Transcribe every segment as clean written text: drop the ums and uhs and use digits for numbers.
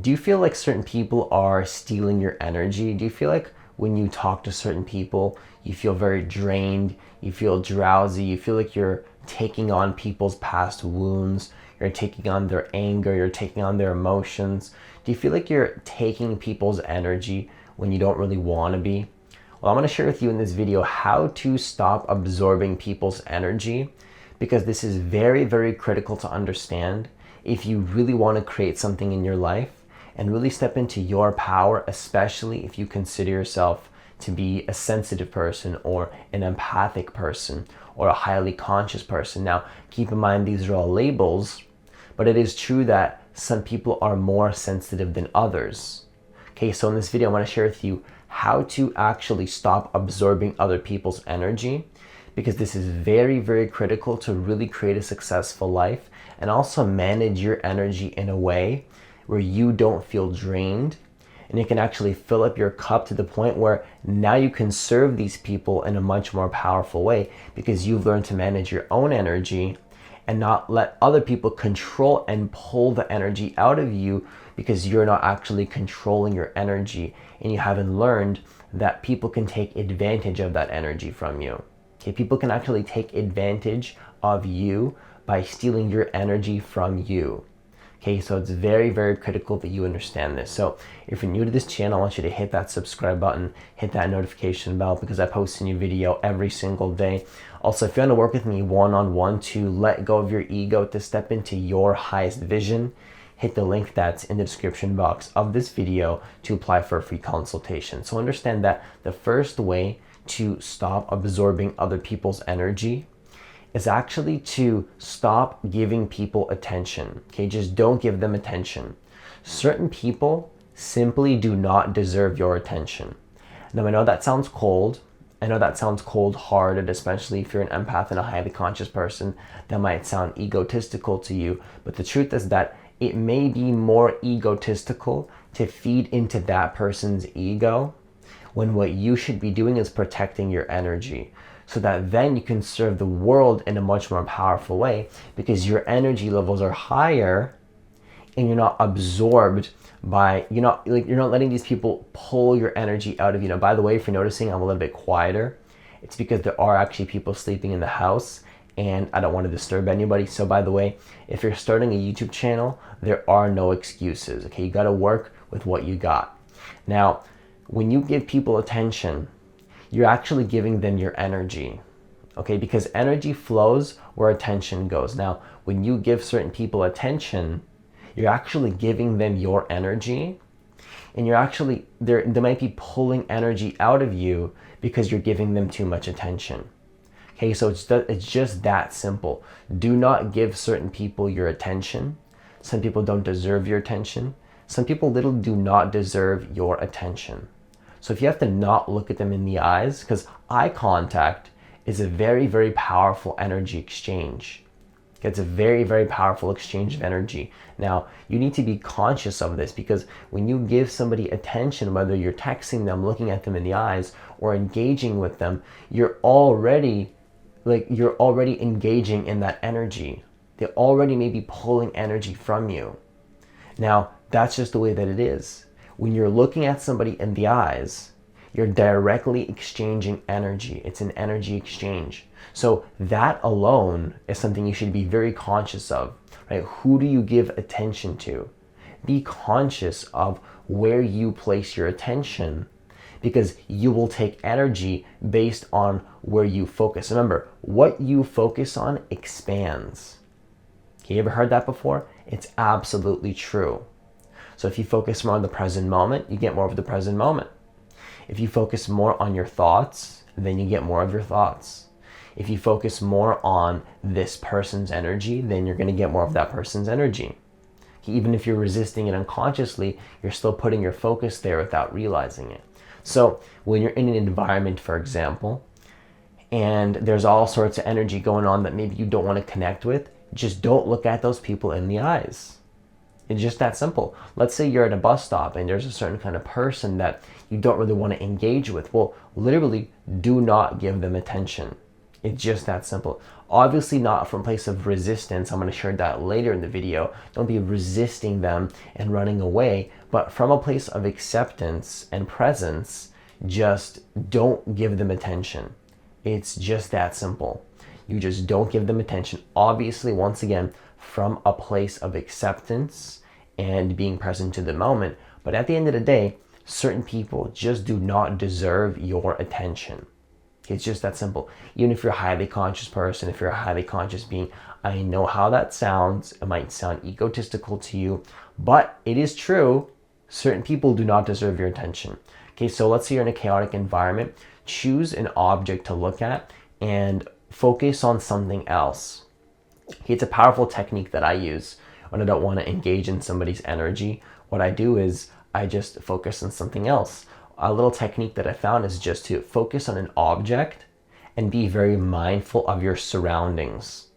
Do you feel like certain people are stealing your energy? Do you feel like when you talk to certain people, you feel very drained, you feel drowsy, you feel like you're taking on people's past wounds, you're taking on their anger, you're taking on their emotions? Do you feel like you're taking people's energy when you don't really want to be? Well, I'm going to share with you in this video how to stop absorbing people's energy, because this is very, very critical to understand if you really want to create something in your life and really step into your power, especially if you consider yourself to be a sensitive person or an empathic person or a highly conscious person. Now, keep in mind, these are all labels, but it is true that some people are more sensitive than others. Okay, so in this video, I want to share with you how to actually stop absorbing other people's energy, because this is very, very critical to really create a successful life and also manage your energy in a way where you don't feel drained, and it can actually fill up your cup to the point where now you can serve these people in a much more powerful way, because you've learned to manage your own energy and not let other people control and pull the energy out of you, because you're not actually controlling your energy and you haven't learned that people can take advantage of that energy from you. Okay, people can actually take advantage of you by stealing your energy from you. Okay, so it's very, very critical that you understand this. So if you're new to this channel, I want you to hit that subscribe button, hit that notification bell, because I post a new video every single day. Also, if you want to work with me one-on-one to let go of your ego, to step into your highest vision, hit the link that's in the description box of this video to apply for a free consultation. So understand that the first way to stop absorbing other people's energy is actually to stop giving people attention. Okay, just don't give them attention. Certain people simply do not deserve your attention. Now, I know that sounds cold. I know that sounds cold-hearted, especially if you're an empath and a highly conscious person. That might sound egotistical to you, but the truth is that it may be more egotistical to feed into that person's ego, when what you should be doing is protecting your energy, so that then you can serve the world in a much more powerful way, because your energy levels are higher and you're not absorbed by, you're not letting these people pull your energy out of you. Now, by the way, if you're noticing I'm a little bit quieter, it's because there are actually people sleeping in the house and I don't want to disturb anybody. So by the way, if you're starting a YouTube channel, there are no excuses. Okay, you got to work with what you got. Now, when you give people attention, you're actually giving them your energy, okay? Because energy flows where attention goes. Now, when you give certain people attention, you're actually giving them your energy, and you're actually, they might be pulling energy out of you because you're giving them too much attention. Okay, so it's just that simple. Do not give certain people your attention. Some people don't deserve your attention. Some people literally do not deserve your attention. So if you have to not look at them in the eyes, because eye contact is a very, very powerful energy exchange. It's a very, very powerful exchange of energy. Now, you need to be conscious of this, because when you give somebody attention, whether you're texting them, looking at them in the eyes, or engaging with them, you're already engaging in that energy. They already may be pulling energy from you. Now, that's just the way that it is. When you're looking at somebody in the eyes, you're directly exchanging energy. It's an energy exchange. So that alone is something you should be very conscious of, right? Who do you give attention to? Be conscious of where you place your attention, because you will take energy based on where you focus. Remember, what you focus on expands. Okay, you ever heard that before? It's absolutely true. So if you focus more on the present moment, you get more of the present moment. If you focus more on your thoughts, then you get more of your thoughts. If you focus more on this person's energy, then you're going to get more of that person's energy. Even if you're resisting it unconsciously, you're still putting your focus there without realizing it. So when you're in an environment, for example, and there's all sorts of energy going on that maybe you don't want to connect with, just don't look at those people in the eyes. It's just that simple. Let's say you're at a bus stop and there's a certain kind of person that you don't really want to engage with. Well, literally do not give them attention. It's just that simple. Obviously not from a place of resistance. I'm going to share that later in the video. Don't be resisting them and running away, but from a place of acceptance and presence, just don't give them attention. It's just that simple. You just don't give them attention. Obviously, once again, from a place of acceptance and being present to the moment. But at the end of the day, certain people just do not deserve your attention. It's just that simple. Even if you're a highly conscious person, if you're a highly conscious being, I know how that sounds. It might sound egotistical to you, but it is true. Certain people do not deserve your attention. Okay, so let's say you're in a chaotic environment. Choose an object to look at and focus on something else. Okay, it's a powerful technique that I use when I don't want to engage in somebody's energy. What I do is I just focus on something else. A little technique that I found is just to focus on an object and be very mindful of your surroundings.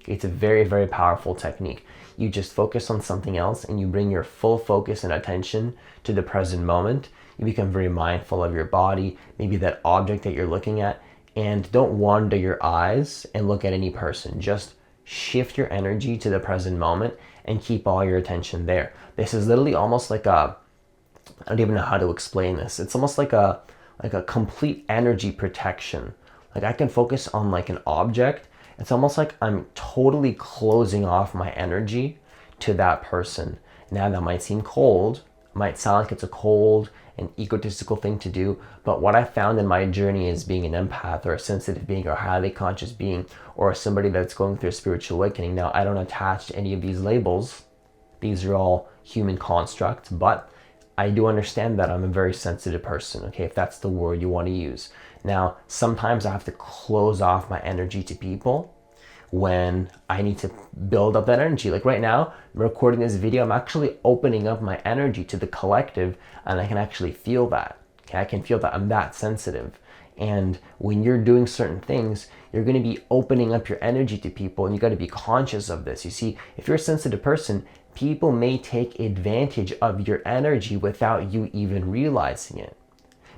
It's a very, very powerful technique. You just focus on something else and you bring your full focus and attention to the present moment. You become very mindful of your body, maybe that object that you're looking at, and don't wander your eyes and look at any person. Just shift your energy to the present moment and keep all your attention there. This is literally almost like I don't even know how to explain this. It's almost like a complete energy protection. Like I can focus on like an object. It's almost like I'm totally closing off my energy to that person. Now that might seem cold, might sound like it's a cold and egotistical thing to do, but what I found in my journey as being an empath or a sensitive being or a highly conscious being or somebody that's going through a spiritual awakening. Now, I don't attach to any of these labels. These are all human constructs, but I do understand that I'm a very sensitive person, okay, if that's the word you want to use. Now, sometimes I have to close off my energy to people when I need to build up that energy. Like right now, I'm recording this video, I'm actually opening up my energy to the collective and I can actually feel that. Okay, I can feel that I'm that sensitive. And when you're doing certain things, you're going to be opening up your energy to people and you got to be conscious of this. You see, if you're a sensitive person, people may take advantage of your energy without you even realizing it.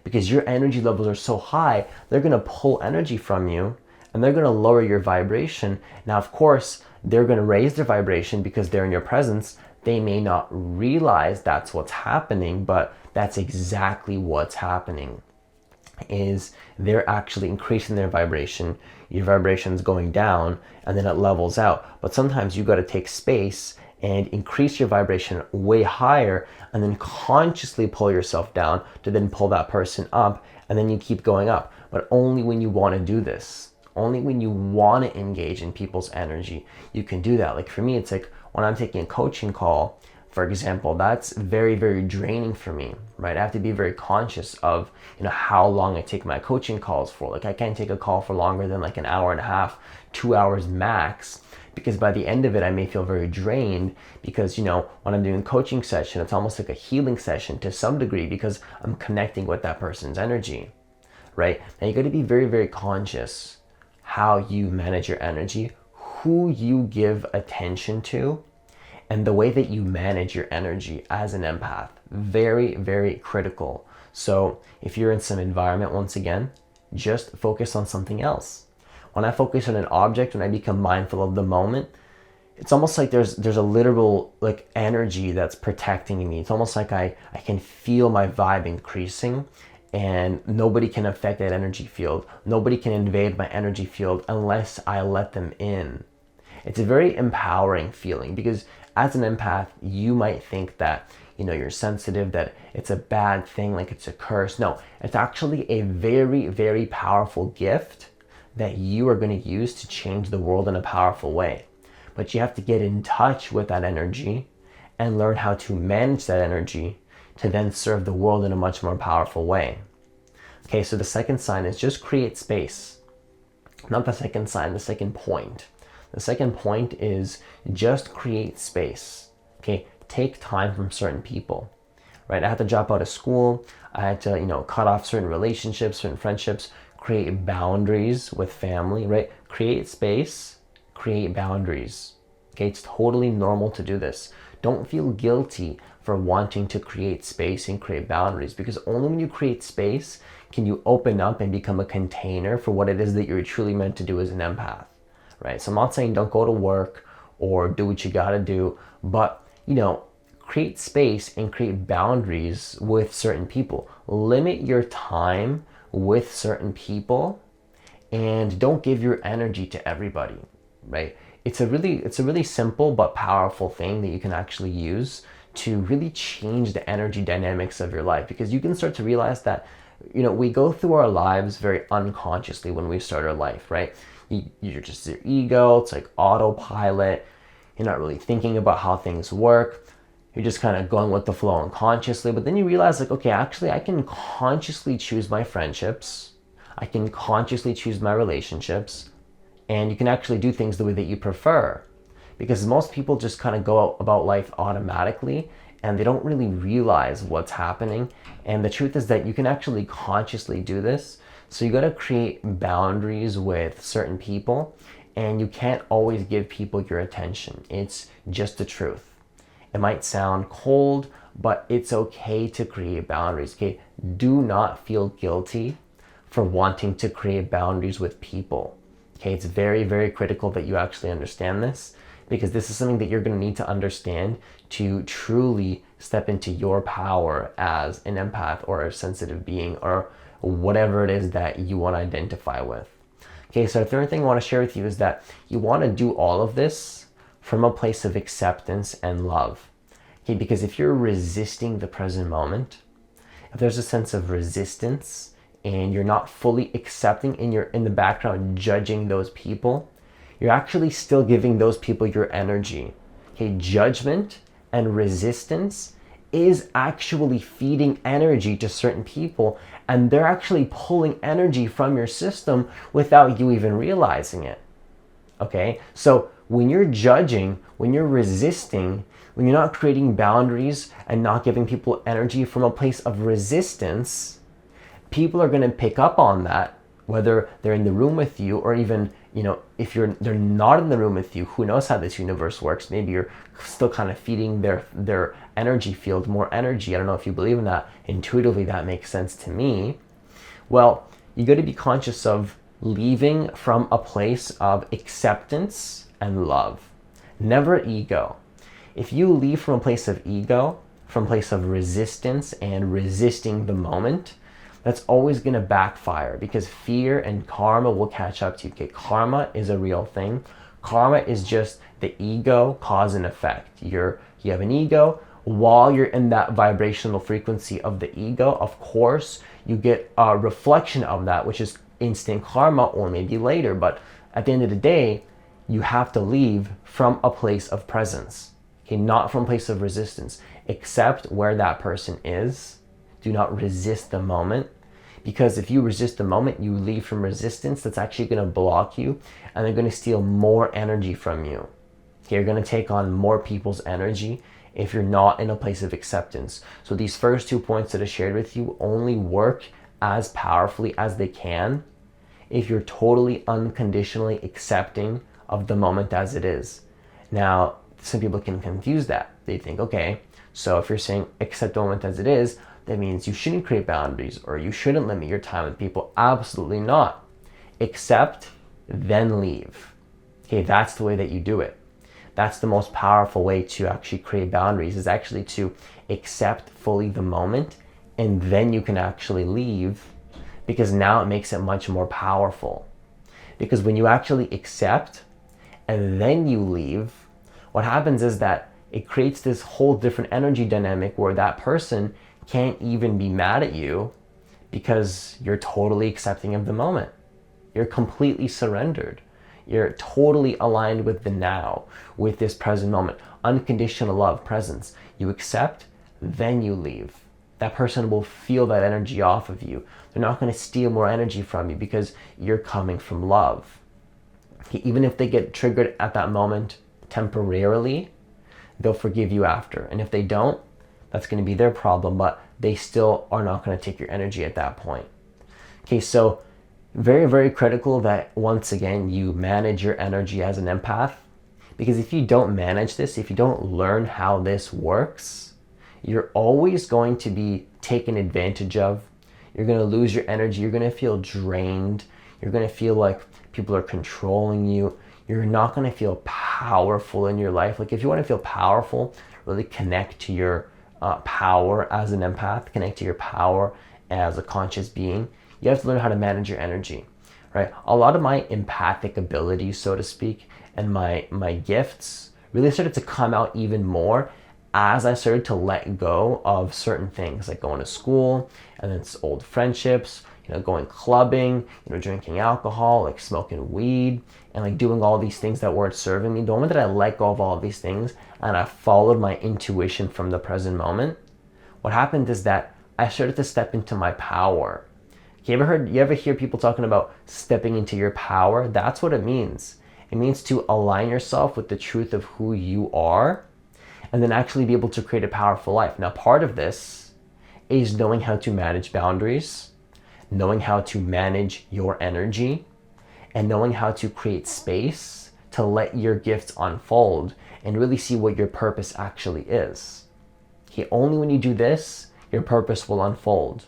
Because your energy levels are so high, they're going to pull energy from you and they're going to lower your vibration. Now, of course, they're going to raise their vibration because they're in your presence. They may not realize that's what's happening, but that's exactly what's happening. Is they're actually increasing their vibration, your vibration's going down, and then it levels out. But sometimes you got to take space and increase your vibration way higher and then consciously pull yourself down to then pull that person up, and then you keep going up. But only when you want to do this. Only when you want to engage in people's energy, you can do that. Like for me, it's like when I'm taking a coaching call, for example, that's very, very draining for me, right? I have to be very conscious of, how long I take my coaching calls for. Like I can't take a call for longer than like an hour and a half, 2 hours max, because by the end of it, I may feel very drained because, when I'm doing a coaching session, it's almost like a healing session to some degree because I'm connecting with that person's energy, right? Now you got to be very, very conscious how you manage your energy, who you give attention to, and the way that you manage your energy as an empath. Very, very critical. So if you're in some environment, once again, just focus on something else. When I focus on an object, when I become mindful of the moment, it's almost like there's a literal like energy that's protecting me. It's almost like I can feel my vibe increasing and nobody can affect that energy field. Nobody can invade my energy field unless I let them in. It's a very empowering feeling because as an empath, you might think that, you're sensitive, that it's a bad thing, like it's a curse. No, it's actually a very, very powerful gift that you are going to use to change the world in a powerful way. But you have to get in touch with that energy and learn how to manage that energy to then serve the world in a much more powerful way. Okay, so the second sign is just create space. Not the second sign, the second point. The second point is just create space. Okay, take time from certain people, right? I had to drop out of school. I had to, cut off certain relationships, certain friendships, create boundaries with family, right? Create space, create boundaries. Okay, it's totally normal to do this. don't feel guilty for wanting to create space and create boundaries, because only when you create space can you open up and become a container for what it is that you're truly meant to do as an empath, right? So I'm not saying don't go to work or do what you gotta do, but create space and create boundaries with certain people. Limit your time with certain people and don't give your energy to everybody, right? It's a really simple but powerful thing that you can actually use to really change the energy dynamics of your life, because you can start to realize that we go through our lives very unconsciously when we start our life, right? You're just your ego, it's like autopilot. You're not really thinking about how things work. You're just kind of going with the flow unconsciously, but then you realize like, okay, actually I can consciously choose my friendships. I can consciously choose my relationships, and you can actually do things the way that you prefer, because most people just kind of go about life automatically and they don't really realize what's happening. And the truth is that you can actually consciously do this. So you got to create boundaries with certain people, and you can't always give people your attention. It's just the truth. It might sound cold, but it's okay to create boundaries, okay? Do not feel guilty for wanting to create boundaries with people, okay? It's very, very critical that you actually understand this, because this is something that you're going to need to understand to truly step into your power as an empath or a sensitive being, or whatever it is that you want to identify with. Okay, so the third thing I want to share with you is that you want to do all of this from a place of acceptance and love. Okay, because if you're resisting the present moment, if there's a sense of resistance and you're not fully accepting and you're in the background judging those people, you're actually still giving those people your energy. Okay, judgment and resistance is actually feeding energy to certain people, and they're actually pulling energy from your system without you even realizing it. Okay, so when you're judging, when you're resisting, when you're not creating boundaries and not giving people energy from a place of resistance, people are going to pick up on that, whether they're in the room with you, or even, if they're not in the room with you. Who knows how this universe works? Maybe you're still kind of feeding their energy field more energy. I don't know if you believe in that. Intuitively, that makes sense to me. Well, you got to be conscious of leaving from a place of acceptance and love, never ego. If you leave from a place of ego, from a place of resistance and resisting the moment, that's always going to backfire, because fear and karma will catch up to you. Okay, karma is a real thing. Karma is just the ego cause and effect. You have an ego. While you're in that vibrational frequency of the ego, of course, you get a reflection of that, which is instant karma, or maybe later. But at the end of the day, you have to leave from a place of presence. Okay, not from a place of resistance. Accept where that person is. Do not resist the moment, because if you resist the moment, you leave from resistance. That's actually going to block you, and they're going to steal more energy from you. Okay, you're going to take on more people's energy if you're not in a place of acceptance. So these first 2 points that I shared with you only work as powerfully as they can if you're totally unconditionally accepting of the moment as it is. Now, some people can confuse that. They think, okay, so if you're saying accept the moment as it is, that means you shouldn't create boundaries or you shouldn't limit your time with people. Absolutely not. Accept, then leave. Okay, that's the way that you do it. That's the most powerful way to actually create boundaries, is actually to accept fully the moment, and then you can actually leave, because now it makes it much more powerful. Because when you actually accept and then you leave, what happens is that it creates this whole different energy dynamic where that person can't even be mad at you, because you're totally accepting of the moment. You're completely surrendered. You're totally aligned with the now, with this present moment. Unconditional love, presence. You accept, then you leave. That person will feel that energy off of you. They're not going to steal more energy from you, because you're coming from love. Even if they get triggered at that moment temporarily, they'll forgive you after. And if they don't, that's going to be their problem, but they still are not going to take your energy at that point. Okay, so very, very critical that, once again, you manage your energy as an empath, Because if you don't manage this, if you don't learn how this works, you're always going to be taken advantage of. You're going to lose your energy. You're going to feel drained. You're going to feel like people are controlling you. You're not going to feel powerful in your life. Like if you want to feel powerful, really connect to your power as an empath, connect to your power as a conscious being, you have to learn how to manage your energy, right? A lot of my empathic abilities, so to speak, and my gifts really started to come out even more as I started to let go of certain things, like going to school and then old friendships, going clubbing, drinking alcohol, like smoking weed, and like doing all these things that weren't serving me. The moment that I let go of all of these things and I followed my intuition from the present moment, what happened is that I started to step into my power. You ever hear people talking about stepping into your power? That's what it means. It means to align yourself with the truth of who you are and then actually be able to create a powerful life. Now, part of this is knowing how to manage boundaries, knowing how to manage your energy, and knowing how to create space to let your gifts unfold and really see what your purpose actually is. Okay, only when you do this, your purpose will unfold.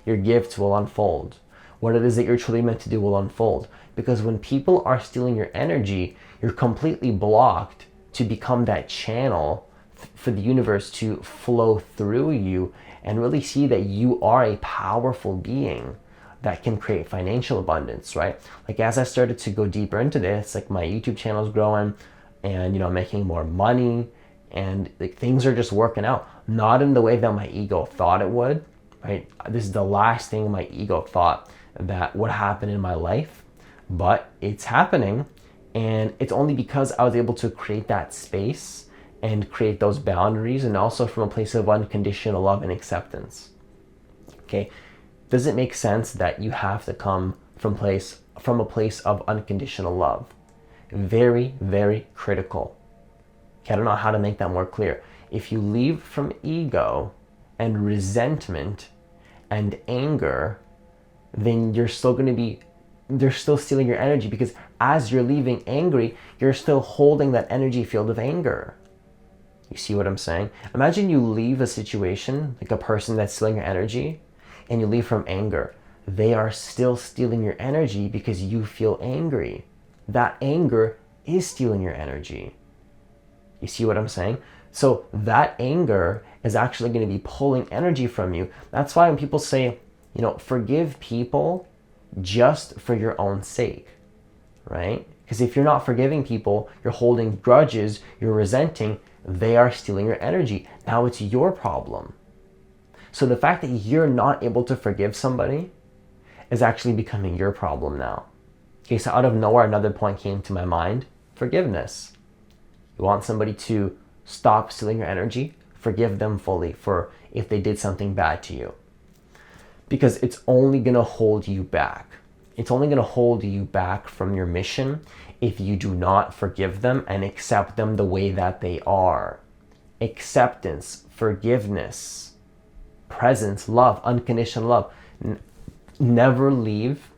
Your gifts will unfold. What it is that you're truly meant to do will unfold. Because when people are stealing your energy, you're completely blocked to become that channel for the universe to flow through you and really see that you are a powerful being that can create financial abundance, right? Like as I started to go deeper into this, like my YouTube channel is growing and I'm making more money and like things are just working out, not in the way that my ego thought it would, right? This is the last thing my ego thought that would happen in my life, but it's happening, and it's only because I was able to create that space and create those boundaries, and also from a place of unconditional love and acceptance. Okay, does it make sense that you have to come from a place of unconditional love? Very, very critical. Okay, I don't know how to make that more clear. If you leave from ego and resentment and anger, then they're still stealing your energy, because as you're leaving angry, you're still holding that energy field of anger. You see what I'm saying? Imagine you leave a situation, like a person that's stealing your energy, and you leave from anger. They are still stealing your energy because you feel angry. That anger is stealing your energy. You see what I'm saying? So that anger is actually going to be pulling energy from you. That's why when people say, forgive people just for your own sake, right? Because if you're not forgiving people, you're holding grudges, you're resenting, they are stealing your energy. Now it's your problem. So the fact that you're not able to forgive somebody is actually becoming your problem now. Okay, so out of nowhere, another point came to my mind: forgiveness. You want somebody to stop stealing your energy? Forgive them fully for if they did something bad to you. Because it's only going to hold you back. It's only going to hold you back from your mission if you do not forgive them and accept them the way that they are. Acceptance, forgiveness, presence, love, unconditional love. Never leave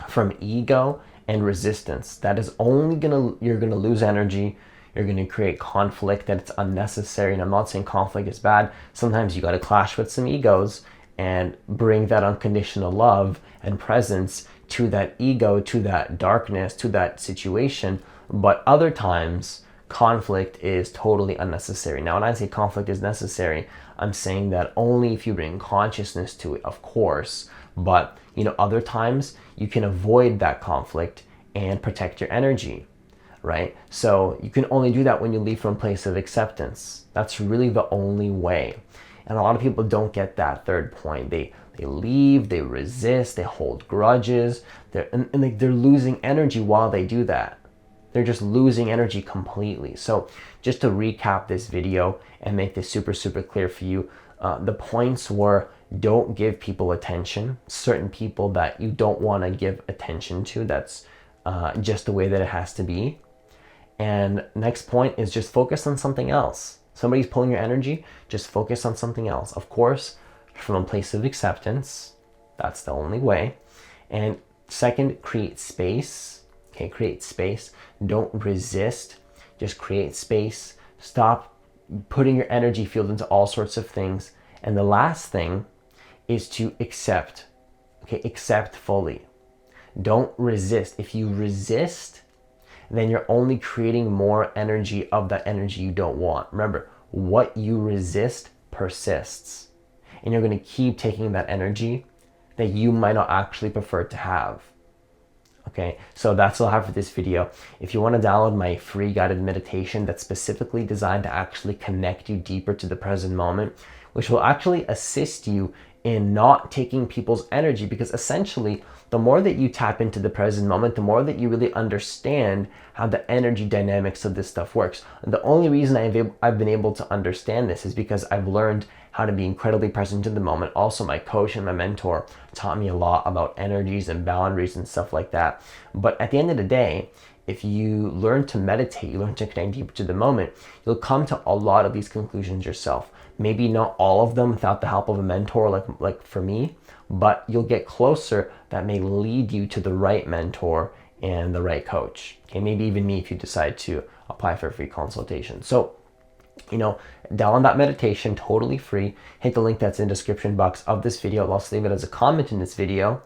from ego and resistance. That is only you're gonna lose energy. You're gonna create conflict that's unnecessary. And I'm not saying conflict is bad. Sometimes you gotta clash with some egos and bring that unconditional love and presence to that ego, to that darkness, to that situation. But other times, conflict is totally unnecessary. Now, when I say conflict is necessary, I'm saying that only if you bring consciousness to it, of course. But, other times you can avoid that conflict and protect your energy, right? So you can only do that when you leave from a place of acceptance. That's really the only way. And a lot of people don't get that third point. They leave, they resist, they hold grudges, they're losing energy while they do that. They're just losing energy completely. So just to recap this video and make this super, super clear for you, the points were: don't give people attention. Certain people that you don't want to give attention to, that's just the way that it has to be. And next point is just focus on something else. Somebody's pulling your energy, just focus on something else. Of course, from a place of acceptance, that's the only way. And second, create space. Okay, create space. Don't resist. Just create space. Stop putting your energy field into all sorts of things. And the last thing is to accept. Okay, accept fully. Don't resist. If you resist, then you're only creating more energy of that energy you don't want. Remember, what you resist persists. And you're going to keep taking that energy that you might not actually prefer to have. Okay, so that's all I have for this video. If you want to download my free guided meditation that's specifically designed to actually connect you deeper to the present moment, which will actually assist you in not taking people's energy, because essentially the more that you tap into the present moment, the more that you really understand how the energy dynamics of this stuff works. And the only reason I've been able to understand this is because I've learned how to be incredibly present in the moment. Also, my coach and my mentor taught me a lot about energies and boundaries and stuff like that. But at the end of the day, if you learn to meditate, you learn to connect deeper to the moment, you'll come to a lot of these conclusions yourself. Maybe not all of them without the help of a mentor like for me, but you'll get closer that may lead you to the right mentor and the right coach. Okay, maybe even me if you decide to apply for a free consultation. So, download that meditation totally free. Hit the link that's in the description box of this video. I'll also leave it as a comment in this video.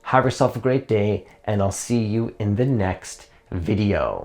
Have yourself a great day, and I'll see you in the next video.